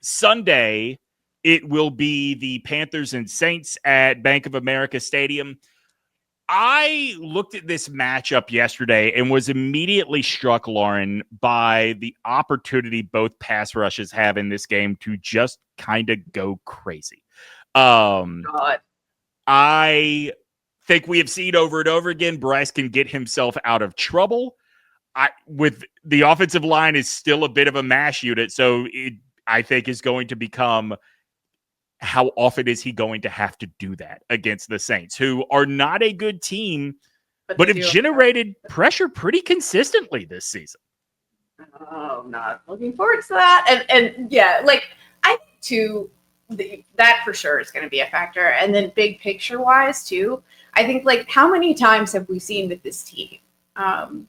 Sunday, it will be the Panthers and Saints at Bank of America Stadium. I looked at this matchup yesterday and was immediately struck, Lauren, by the opportunity both pass rushes have in this game to just kind of go crazy. God. I think we have seen over and over again, Bryce can get himself out of trouble. With the offensive line is still a bit of a mash unit, so I think is going to become how often is he going to have to do that against the Saints, who are not a good team, but have generated pressure pretty consistently this season. Oh, I'm not looking forward to that. And yeah, like I think too, that for sure is going to be a factor. And then big picture wise too, I think like how many times have we seen with this team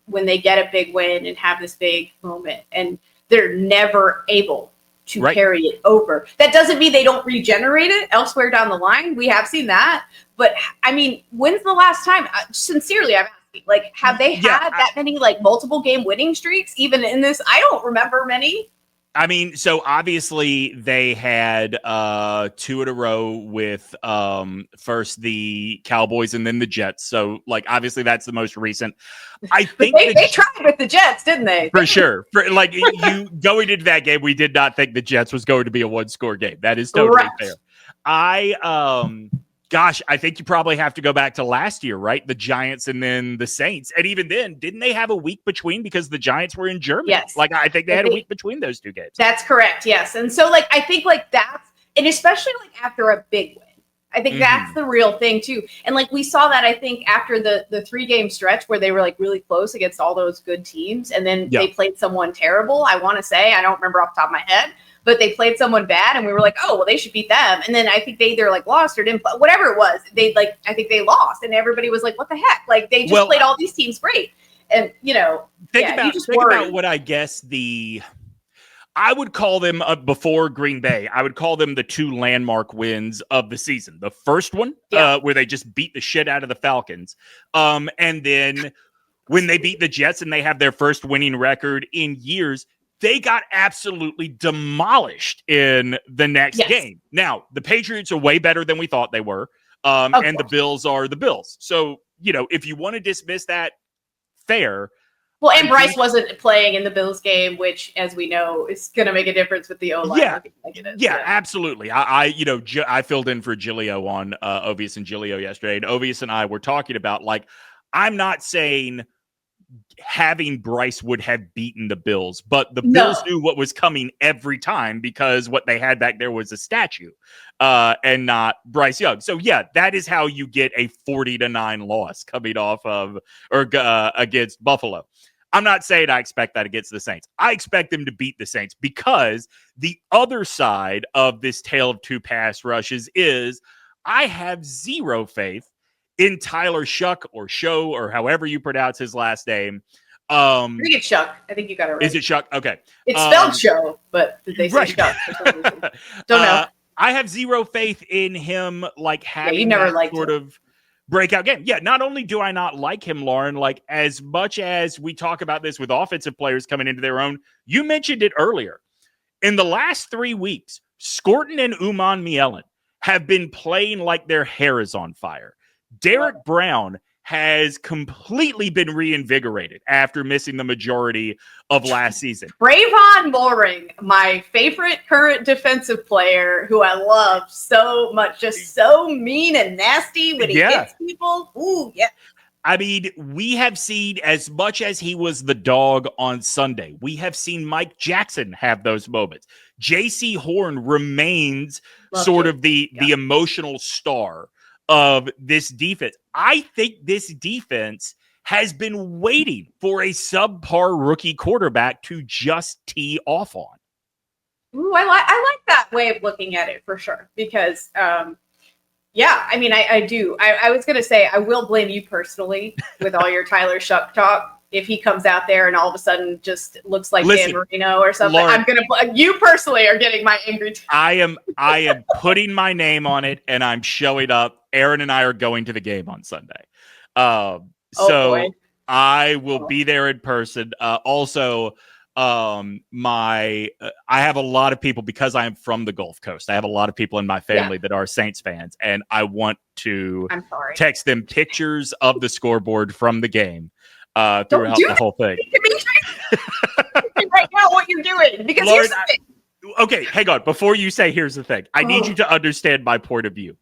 when they get a big win and have this big moment and they're never able to carry it over. That doesn't mean they don't regenerate it elsewhere down the line. We have seen that. But, I mean, when's the last time? Sincerely, I'm asking. Like, have they had that many, like, multiple game winning streaks even in this? I don't remember many. I mean, so obviously they had 2 in a row with first the Cowboys and then the Jets. So, like, obviously that's the most recent. I think they tried with the Jets, didn't they? For sure. Like you going into that game, we did not think the Jets was going to be a 1-score game. That is totally fair. I think you probably have to go back to last year, right? The Giants and then the Saints. And even then, didn't they have a week between because the Giants were in Germany? Yes. Like, I think they had a week between those 2 games. That's correct, yes. And so, like, I think, like, that's – and especially, like, after a big win. I think that's the real thing, too. And, like, we saw that, I think, after the 3-game stretch where they were, like, really close against all those good teams. And then they played someone terrible, I want to say. I don't remember off the top of my head. But they played someone bad, and we were like, oh, well, they should beat them. And then I think they either, like, lost or didn't play. Whatever it was, I think they lost. And everybody was like, what the heck? Like, they just played all these teams great. And, you know, think about what I guess I would call them before Green Bay. I would call them the 2 landmark wins of the season. The first one, where they just beat the shit out of the Falcons. And then when they beat the Jets and they have their first winning record in years, they got absolutely demolished in the next game. Now, the Patriots are way better than we thought they were. And the Bills are the Bills. So, you know, if you want to dismiss that, fair. Well, and Bryce wasn't playing in the Bills game, which, as we know, is going to make a difference with the O-line. Yeah, absolutely. I filled in for Gilio on Ovius and Gilio yesterday, and Ovius and I were talking about, like, I'm not saying having Bryce would have beaten the Bills, but the Bills knew what was coming every time because what they had back there was a statue and not Bryce Young. So yeah, that is how you get a 40-9 loss coming off of against Buffalo. I'm not saying I expect that against the Saints. I expect them to beat the Saints because the other side of this tale of 2 pass rushes is I have zero faith in Tyler Shuck or Show or however you pronounce his last name. I think it's Shuck. I think you got it right. Is it Shuck? Okay. It's spelled Show, but they say Shuck for some reason. Don't know. I have zero faith in him, like, having sort of breakout game. Yeah, not only do I not like him, Lauren, like, as much as we talk about this with offensive players coming into their own, you mentioned it earlier. In the last 3 weeks, Scorton and Uman Mielen have been playing like their hair is on fire. Derek Brown has completely been reinvigorated after missing the majority of last season. Trayvon Mulring, my favorite current defensive player, who I love so much, just so mean and nasty when he hits people. Ooh, yeah. I mean, we have seen, as much as he was the dog on Sunday, we have seen Mike Jackson have those moments. J.C. Horn remains the emotional star of this defense. I think this defense has been waiting for a subpar rookie quarterback to just tee off on. Ooh, I like that way of looking at it for sure. Because, I mean, I do. I was going to say, I will blame you personally with all your Tyler Shuck talk. If he comes out there and all of a sudden just looks like Dan Marino or something, Lauren, I'm going to, you personally are getting my angry. I am putting my name on it and I'm showing up. Aaron and I are going to the game on Sunday. So I will be there in person. Also, I have a lot of people, because I am from the Gulf Coast, I have a lot of people in my family that are Saints fans, and I want to text them pictures of the scoreboard from the game throughout the whole thing. Right now what you're doing, because Lord, here's the thing. Okay, hang on. Before you say here's the thing, I need you to understand my point of view.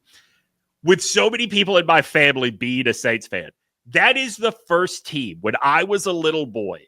With so many people in my family being a Saints fan, that is the first team when I was a little boy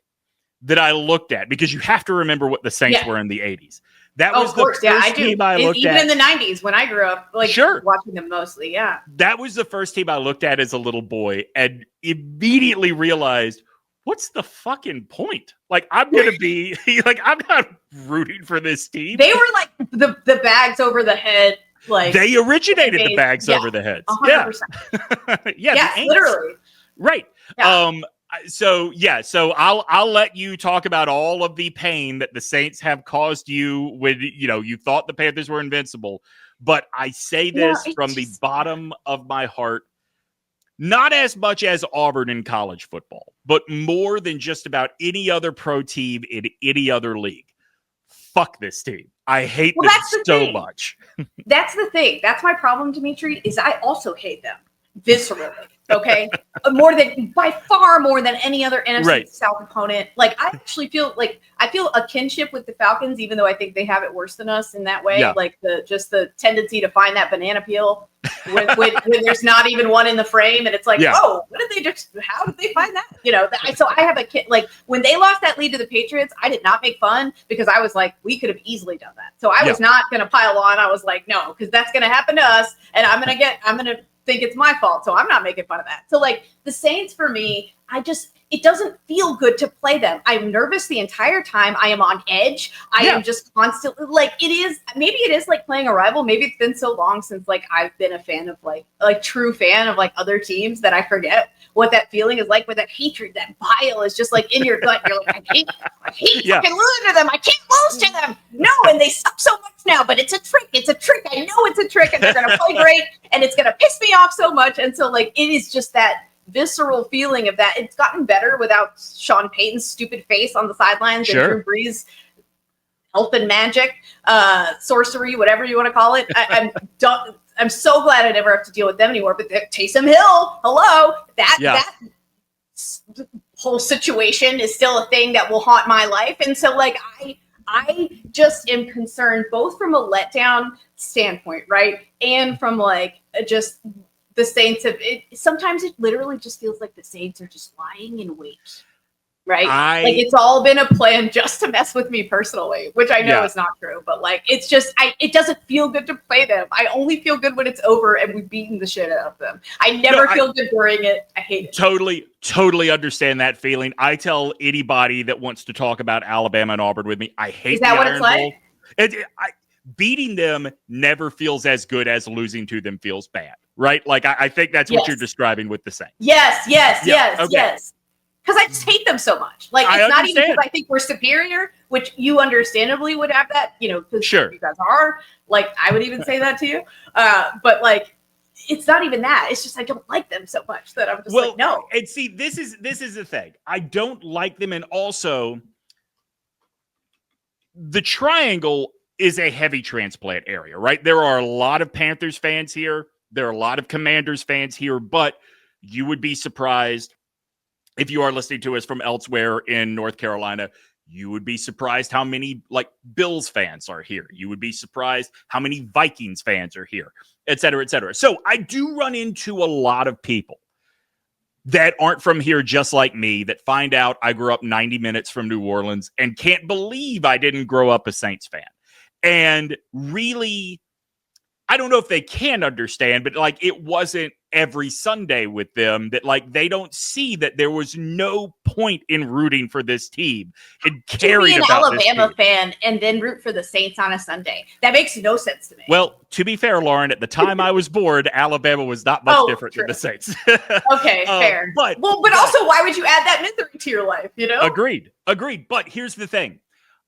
that I looked at, because you have to remember what the Saints were in the 80s. That was the first team I looked at. Even in the 90s when I grew up, watching them mostly, That was the first team I looked at as a little boy and immediately realized, what's the fucking point? Like, I'm going to be, I'm not rooting for this team. They were like the bags over the head. Like, they originated the bags over the heads. 100%. Yeah, literally. Right. Yeah. So I'll let you talk about all of the pain that the Saints have caused you when you thought the Panthers were invincible. But I say this from the bottom of my heart, not as much as Auburn in college football, but more than just about any other pro team in any other league. Fuck this team. I hate them so much. That's the thing. That's my problem, Dimitri, is I also hate them viscerally. Okay, by far more than any other NFC South opponent. Like, I actually feel a kinship with the Falcons, even though I think they have it worse than us in that way. Yeah. Like the tendency to find that banana peel when there's not even one in the frame, and it's like, oh, how did they find that? So I have a kid. Like, when they lost that lead to the Patriots, I did not make fun, because I was like, we could have easily done that. So I was not going to pile on. I was like, no, because that's going to happen to us, and I'm going to think it's my fault, so I'm not making fun of that. So, like, the Saints, for me, it doesn't feel good to play them. I'm nervous the entire time. I am on edge. I am just constantly, like, maybe it is like playing a rival. Maybe it's been so long since, like, I've been a fan of like true fan of like other teams that I forget what that feeling is like, with that hatred, that bile is just like in your gut. You're like, I hate fucking losing to them. I can't lose to them. No, and they suck so much now, but it's a trick. It's a trick. I know it's a trick, and they're going to play great, and it's going to piss me off so much. And so, like, it is just that visceral feeling of that. It's gotten better without Sean Payton's stupid face on the sidelines and Drew Brees' health and magic, sorcery, whatever you want to call it. I'm so glad I never have to deal with them anymore. But Taysom Hill, hello, that whole situation is still a thing that will haunt my life. And so, like, I just am concerned both from a letdown standpoint, right, and from like just the Saints have it. Sometimes it literally just feels like the Saints are just lying in wait, right? Like, it's all been a plan just to mess with me personally, which I know is not true. But like, it's just it doesn't feel good to play them. I only feel good when it's over and we've beaten the shit out of them. I never feel good during it. I hate it. Totally understand that feeling. I tell anybody that wants to talk about Alabama and Auburn with me, I hate. Is that what it's like? Beating them never feels as good as losing to them feels bad. Right? Like, I think that's what you're describing with the Saints. Yes. Because I just hate them so much. Like, it's not even because I think we're superior, which you understandably would have that, because you guys are. Like, I would even say that to you. But, like, it's not even that. It's just I don't like them so much that I'm just like, no. And see, this is the thing. I don't like them, and also the Triangle is a heavy transplant area, right? There are a lot of Panthers fans here. There are a lot of Commanders fans here, but you would be surprised if you are listening to us from elsewhere in North Carolina. You would be surprised how many like Bills fans are here. You would be surprised how many Vikings fans are here, et cetera, et cetera. So I do run into a lot of people that aren't from here, just like me, that find out I grew up 90 minutes from New Orleans and can't believe I didn't grow up a Saints fan. And really, I don't know if they can understand, but like, it wasn't every Sunday with them that like they don't see that there was no point in rooting for this team and caring about this team. Be an Alabama fan and then root for the Saints on a Sunday. That makes no sense to me. Well, to be fair, Lauren, at the time I was born, Alabama was not much different than the Saints. Okay, fair. But also, why would you add that misery to your life? Agreed. But here's the thing: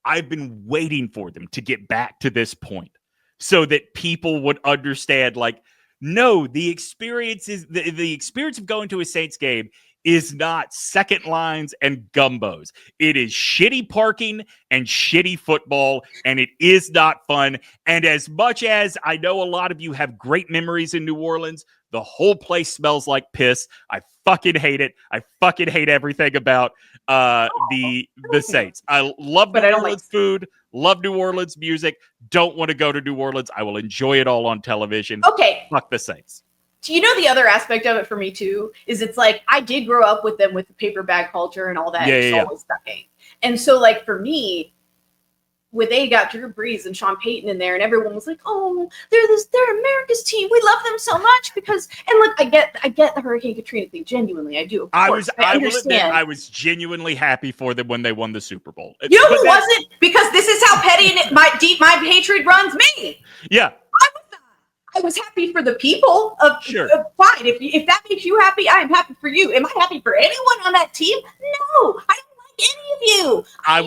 I've been waiting for them to get back to this point, so that people would understand, like, no, the experience is the experience of going to a Saints game is not second lines and gumbos. It is shitty parking and shitty football, and it is not fun. And as much as I know a lot of you have great memories in New Orleans, the whole place smells like piss. I fucking hate it. I fucking hate everything about the Saints. I love New Orleans food, love New Orleans music. Don't want to go to New Orleans. I will enjoy it all on television. Okay. Fuck the Saints. Do you know the other aspect of it for me too is it's like I did grow up with them with the paper bag culture and all that. Always sucking. And so like for me, when they got Drew Brees and Sean Payton in there, and everyone was like, "Oh, they're America's team. We love them so much because." And look, I get the Hurricane Katrina thing. Genuinely, I do. I will admit, I was genuinely happy for them when they won the Super Bowl. You know who wasn't? Because this is how petty and my hatred runs me. Yeah. I was happy for the people of sure. Fine. If that makes you happy, I am happy for you. Am I happy for anyone on that team? No, I don't like any of you. I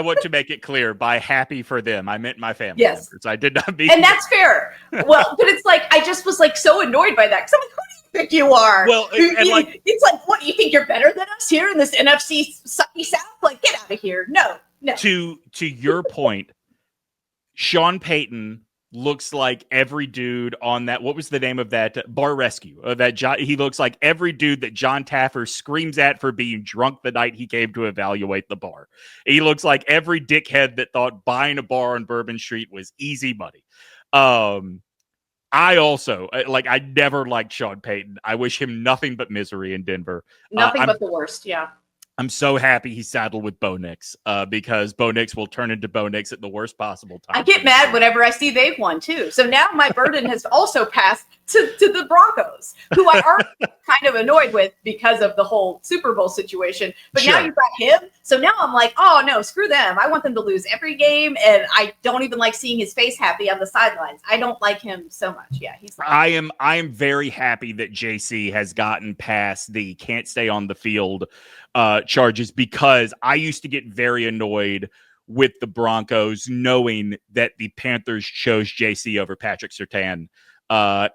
want to make it clear by happy for them, I meant my family members. I did not mean. And that's fair. Well, but it's like, I just was like so annoyed by that. Because I'm like, who do you think you are? Well, it's like, what, you think you're better than us here in this NFC sucky South? Like, get out of here. No. To your point, Sean Payton looks like every dude on that. What was the name of that bar rescue? He looks like every dude that John Taffer screams at for being drunk the night he came to evaluate the bar. He looks like every dickhead that thought buying a bar on Bourbon Street was easy money. I also I never liked Sean Payton. I wish him nothing but misery in Denver. Nothing but the worst. Yeah. I'm so happy he saddled with Bo Nix because Bo Nix will turn into Bo Nix at the worst possible time. I get mad whenever I see they've won too. So now my burden has also passed to the Broncos, who I are kind of annoyed with because of the whole Super Bowl situation. But now you've got him. So now I'm like, oh no, screw them. I want them to lose every game. And I don't even like seeing his face happy on the sidelines. I don't like him so much. Yeah, he's like, I am very happy that JC has gotten past the can't stay on the field charges, because I used to get very annoyed with the Broncos knowing that the Panthers chose JC over Patrick Surtain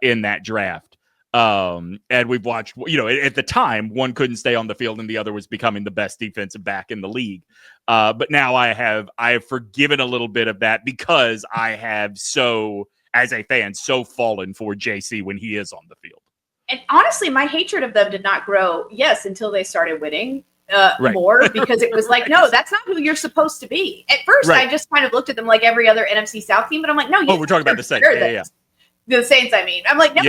in that draft. And we've watched, at the time, one couldn't stay on the field and the other was becoming the best defensive back in the league. But now I have forgiven a little bit of that because I have as a fan, so fallen for JC when he is on the field. And honestly, my hatred of them did not grow, until they started winning more, because it was like, no, that's not who you're supposed to be. At first, I just kind of looked at them like every other NFC South team, but I'm like, no, we're talking about the Saints. Yeah. The Saints, I mean. I'm like, no,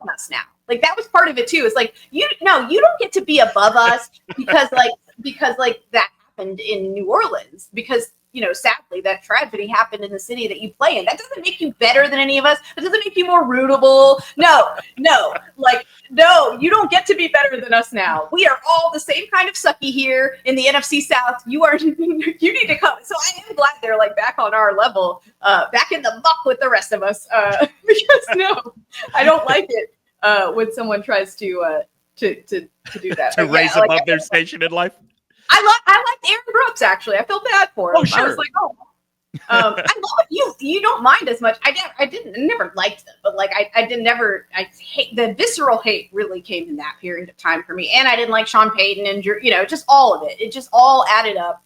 us now. Like, that was part of it too. It's like, you don't get to be above us because that happened in New Orleans, because sadly, that tragedy happened in the city that you play in. That doesn't make you better than any of us. It doesn't make you more rootable. No, you don't get to be better than us now. We are all the same kind of sucky here in the NFC South. You need to come. So I am glad they're back on our level, back in the muck with the rest of us. Because no, I don't like it when someone tries to do that. To raise above their station in life. I liked Aaron Brooks, actually. I felt bad for him. Oh, sure. I was like, I love you don't mind as much. I never liked them, but I hate the visceral hate really came in that period of time for me. And I didn't like Sean Payton and just all of it. It just all added up.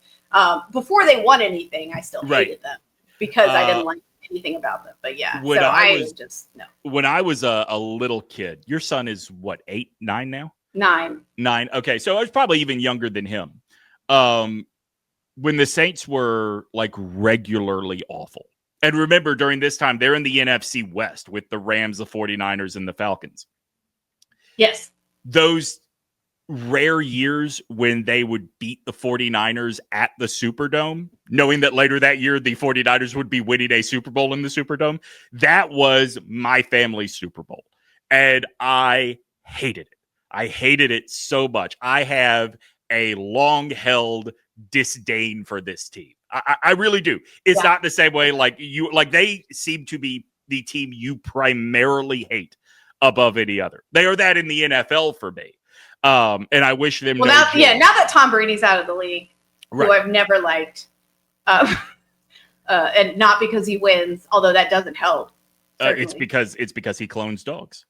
Before they won anything, I still hated them because I didn't like anything about them. But yeah, when I was a little kid, your son is what, 8, 9 now? 9. Okay, so I was probably even younger than him. When the Saints were regularly awful. And remember, during this time, they're in the NFC West with the Rams, the 49ers, and the Falcons. Yes. Those rare years when they would beat the 49ers at the Superdome, knowing that later that year, the 49ers would be winning a Super Bowl in the Superdome, that was my family's Super Bowl. And I hated it. I hated it so much. I have a long-held disdain for this team. I really do. It's not the same way they seem to be the team you primarily hate above any other. They are that in the NFL for me. And I wish them now that Tom Brady's out of the league, who I've never liked, and not because he wins, although that doesn't help. It's because he clones dogs.